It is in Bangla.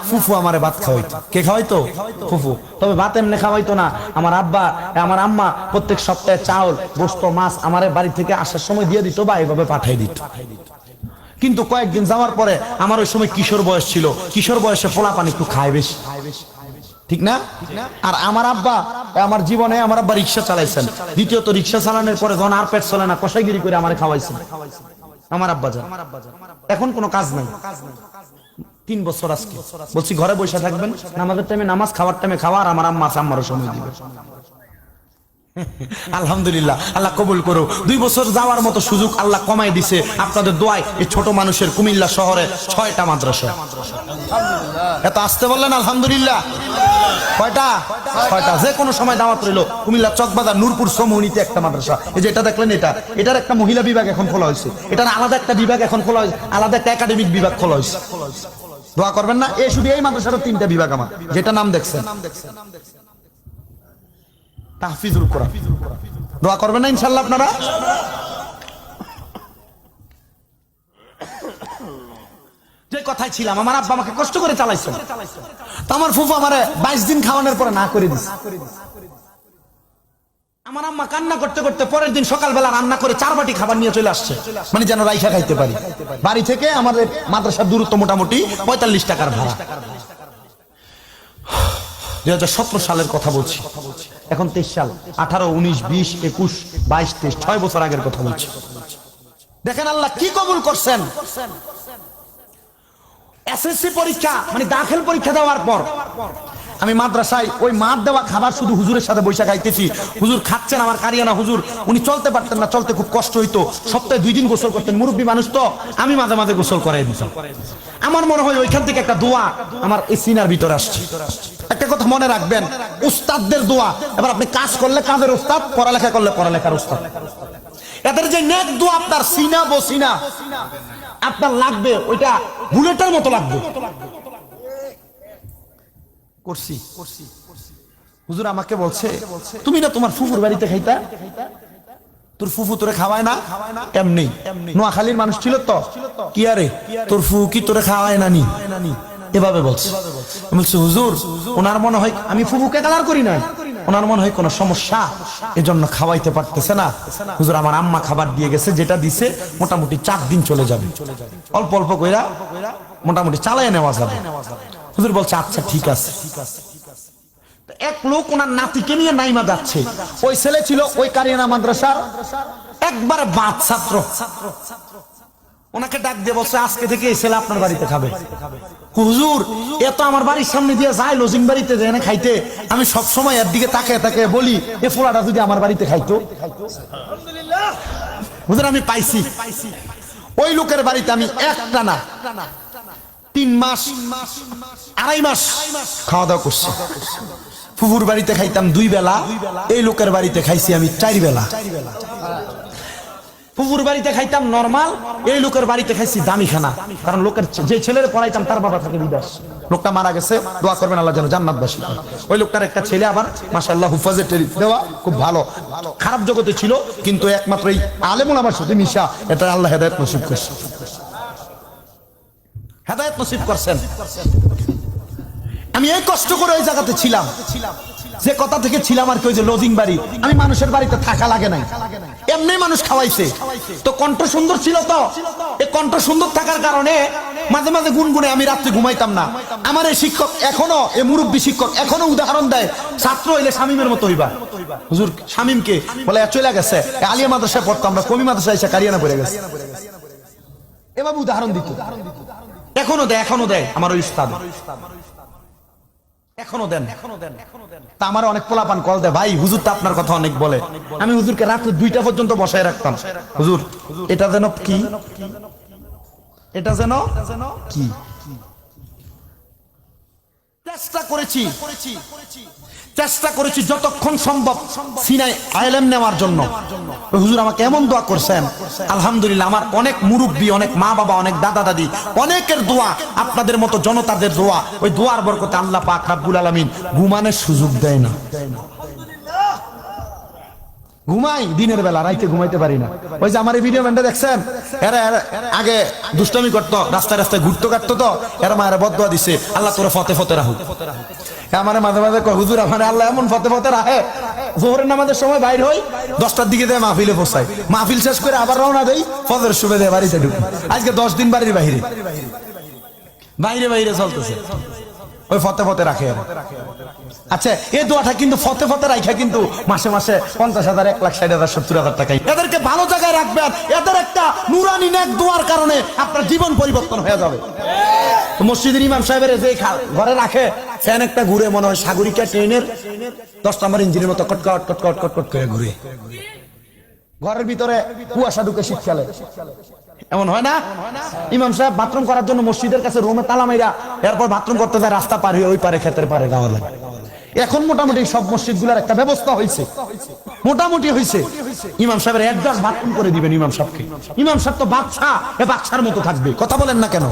ফুফু আমারে ভাত খাওয়াইতো। কে খাওয়াইতো? ফুফু। তবে ভাত এমনি খাওয়াইতো না, আমার আব্বা আমার আম্মা প্রত্যেক সপ্তাহে চাউল গোশত মাছ আমারে বাড়ি থেকে আসার সময় দিয়ে দিত বা এইভাবে পাঠাই দিত। কিন্তু কয়েকদিন যাওয়ার পরে আমার ওই সময় কিশোর বয়স ছিল, কিশোর বয়সে পোলাপান একটু খায় বেশি, ঠিক না? আর আমার আব্বা আমার জীবনে আমার আব্বা রিক্সা চালাইছেন, দ্বিতীয়ত রিক্সা চালানোর পরে যখন আর পেট চলে না কষাইগিরি করে আমারে খাওয়াইছেন আমার আব্বা যান। এখন কোনো কাজ নাই, 3 বছর আজকে বলছি ঘরে বসে থাকবেন, নামাজের টাইমে নামাজ, খাওয়ার টাইমে খাওয়া, আর আমার আম্মা আম্মারও সময় দিবে। আলহামদুলিল্লাহ, আল্লাহ কবুল করো। 2 বছর যাওয়ার মতো সুযোগ আল্লাহ কমাই দিছে আপনাদের দোয়ায়। এই ছোট মানুষের কুমিল্লা শহরে 6টা মাদ্রাসা। এত আসতে বললেন আলহামদুলিল্লাহ। কয়টা? 6টা। যে কোনো সময় দাওয়াত রইল। কুমিল্লা চকবাজার নূরপুর সমুনিতে একটা মাদ্রাসা, এই যে এটা দেখলেন, এটার একটা মহিলা বিভাগ এখন খোলা হয়েছে, এটার আলাদা একটা বিভাগ এখন খোলা হয়েছে, আলাদা একটা একাডেমিক বিভাগ খোলা হয়েছে। দোয়া করবেন না? এই শুধু এই মাদ্রাসার 3টা বিভাগ আমার, যেটা নাম দেখছেন তাহফিজুল কোরআন। দোয়া করবেন না ইনশাআল্লাহ আপনারা? যে কথাই ছিলাম, আমার আব্বা আমাকে কষ্ট করে চালাইছেন, তো আমার ফুফু আমারে 22 দিন খাওয়ানোর পরে না করে দিছে। আমার আম্মা কান্না করতে করতে পরের দিন সকালবেলা রান্না করে 4 বাটি খাবার নিয়ে চলে আসছে, মানে যেন রাইখা খাইতে পারি। বাড়ি থেকে আমাদের মাদ্রাসার দূরত্ব মোটামুটি 45 টাকার ভাড়া। 2017 সালের কথা বলছি, এখন 23 সাল, 18, 19, 20, 21, 22, 23, 6 বছর আগের কথা বলছি। দেখেন আল্লাহ কি কবুল করছেন। এসএসসি পরীক্ষা মানে দাখিল পরীক্ষা দেওয়ার পর আমি মাদ্রাসায় ওই মাদ দেওয়া খাবার শুধু হুজুরের সাথে বৈশা খাইতেছি। হুজুর খাচ্ছেন, আমার কারিয়ানা হুজুর, উনি চলতে পারতেন না, চলতে খুব কষ্ট হইতো, সপ্তাহে 2 দিন গোসল করতেন, মুরব্বী মানুষ তো, আমি মাঝে মাঝে গোসল করাই দিতাম। আমার মনে হয় ওইখান থেকে একটা দোয়া আমার এই সিনার ভিতরে আসছে। একটা কথা মনে রাখবেন, উস্তাদদের দোয়া। এবার আপনি কাজ করলে কাজের উস্তাদ, পড়ালেখা করলে পড়ালেখার উস্তাদ। এদের যে নেক দোয়া আপনার সিনা বসিনা আপনার লাগবে, ওইটা বুলেটের মতো লাগবে। করছি হুজুর আমাকে বলছে, তুমি না তোমার ফুফুর বাড়িতে খাইতা, তোর ফুফু তোরে খাওয়ায় না? এমনি নোয়াখালীর মানুষ ছিল তো, কি আরে তোর ফুফু কি তোরে খাওয়ায় না নি? এভাবে বলছে। বলছে হুজুর ওনার মনে হয় আমি ফুফুকে কালার করি না, ওনার মনে হয় কোনো সমস্যা, এজন্য খাওয়াইতে পারতেছে না। হুজুর আমার আম্মা খাবার দিয়ে গেছে, যেটা দিছে মোটামুটি 4 দিন চলে যাবে, অল্প অল্প কইরা মোটামুটি চালায় নেওয়া যাবে। হুজুর বলছে আচ্ছা ঠিক আছে। এক লোক ওনার নাতিকে নিয়ে নাইমা যাচ্ছে, ওই ছেলে ছিল ওই কারিয়ানা মাদ্রাসার একবারে বাদ ছাত্র। ওনাকে ডাক দিয়ে বলছে আজকে থেকে এই ছেলে আপনার বাড়িতে খাবে। হুজুর এত আমার বাড়ির সামনে দিয়ে যায় লজিং বাড়িতে যেখানে খাইতে, আমি সব সময় এর দিকে তাকিয়ে তাকিয়ে বলি এ ফোলাটা যদি আমার বাড়িতে খাইতো। হুজুর আমি পাইছি ওই লোকের বাড়িতে আমি একটানা 3 মাস 2.5 মাস খাওয়া দাওয়া করছি। ফুফুর বাড়িতে খাইতাম 2 বেলা, এই লোকের বাড়িতে খাইছি আমি 4 বেলা। ফুফুর বাড়িতে খাইতাম নরমাল, এই লোকের বাড়িতে খাইছি দামি খানা। কারণ লোকের যে ছেলের পড়াইতাম তার বাবা থাকে বিদেশ, লোকটা মারা গেছে, দোয়া করবেন আল্লাহ যেন জান্নাতবাসী। ওই লোকটার একটা ছেলে আবার মাশাআল্লাহ হুফাজে দেওয়া, খুব ভালো, খারাপ জগতে ছিল, কিন্তু একমাত্র এই আলেমুল আমার সাথে মিশা, এটা আল্লাহ হেদায়েত নসিব করছে, হেদায়েত নসিব করছেন। আমি এই কষ্ট করে ওই জায়গাতে ছিলাম, যে কথা থেকে ছিলাম আর কি, ওই যে লজিং বাড়ি, আমি মানুষের বাড়িতে থাকা লাগে নাই, এমনি মানুষ খাওয়াইছে। তো কণ্ঠ সুন্দর ছিল, তো এই কণ্ঠ সুন্দর থাকার কারণে মাঝে মাঝে গুনগুনে আমি রাত্রে ঘুমাইতাম না। আমার এই শিক্ষক এখনো, এই মুরব্বী শিক্ষক এখনো উদাহরণ দেয়, ছাত্র হইলে শামীমের মতো হইবা। হুজুর শামীমকে বলে চলে গেছে, আলিয়া মাদ্রাসায় পড়তাম, আমরা কমি মাদ্রাসায় এসে কারিয়ানা পড়ে গেছে, এভাবে উদাহরণ দিত। এখনো দেয় আমার ওই উস্তাদ, এখনো দেন। তা আমার অনেক পোলাপান কল দেয়, ভাই হুজুর তো আপনার কথা অনেক বলে। আমি হুজুরকে রাত্রে 2টা পর্যন্ত বসায় রাখতাম, হুজুর এটা যেন কি, এটা যেন কি। চেষ্টা করেছি যতক্ষণ সম্ভব সিনাই আইলেম নেওয়ার জন্য। হুজুর আমাকে এমন দোয়া করছেন, আলহামদুলিল্লাহ। আমার অনেক মুরব্বী, অনেক মা বাবা, অনেক দাদা দাদি, অনেকের দোয়া, আপনাদের মতো জনতাদের দোয়া, ওই দোয়ার বরকতে আল্লাহ পাক রব্বুল আলামিন ঘুমানোর সুযোগ দেয় না। ঘুমাই দিনের বেলা, রাইতে ঘুমাইতে পারি না। ওই যে আমার এই ভিডিও ম্যানটা দেখছেন, এরা আগে দুষ্টামি করতো, রাস্তায় রাস্তায় ঘুরতো কাটতো, তো এরা মায়েরা বদদোয়া দিছে, আল্লাহ তোরা ফতে ফতে রাখুক। আমার মাঝে মাঝে কয়, হুজুর আমার আল্লাহ এমন ফতে ফতে রাখে, জোহরের নামাজের সময় বাইর হই, 10টার দিকে দেয় মাহফিলে পৌঁছাই, মাহফিল শেষ করে আবার রওনা দেই, ফজর শুভে দেয় বাড়িতে ঢুকি। আজকে 10 দিন বাড়ির বাইরে বাইরে বাইরে চলতেছে, ওই ফতে ফতে রাখে। আচ্ছা, এই দোয়াটা কিন্তু ফতে ফতে রাখা কিন্তু মাসে মাসে 50,000, 1,60,000, 70,000 টাকা। এদেরকে ভালো জায়গায় রাখবেন, এদের একটা নুরানি নেক দোয়ার কারণে আপনার জীবন পরিবর্তন হয়ে যাবে। মসজিদের ইমাম সাহেবের যে ঘরে রাখে, ফ্যান একটা ঘুরে, মনে হয় সাগরিকা ট্রেনের 10 নম্বর ইঞ্জিনের মতো কটকট কটকট কটকট করে ঘুরে। ঘরের ভিতরে কুয়াশা ঢুকে শীতকালে, এমন হয় না? ইমাম সাহেব বাথরুম করার জন্য মসজিদের কাছে রুমে তালা মাইরা এরপর বাথরুম করতে যায়, রাস্তা পার হয়ে ওই পারে ক্ষেতের পারে যাওয়া লাগে। এখন মোটামুটি সব মসজিদগুলোর একটা ব্যবস্থা হয়েছে, মোটামুটি হয়েছে। ইমাম সাহেবের অ্যাডভান্স বাথরুম করে দিবেন ইমাম সাহেবকে। ইমাম সাহেব তো বাদশা, এ বাদশার মতো থাকবে, কথা বলেন না কেন?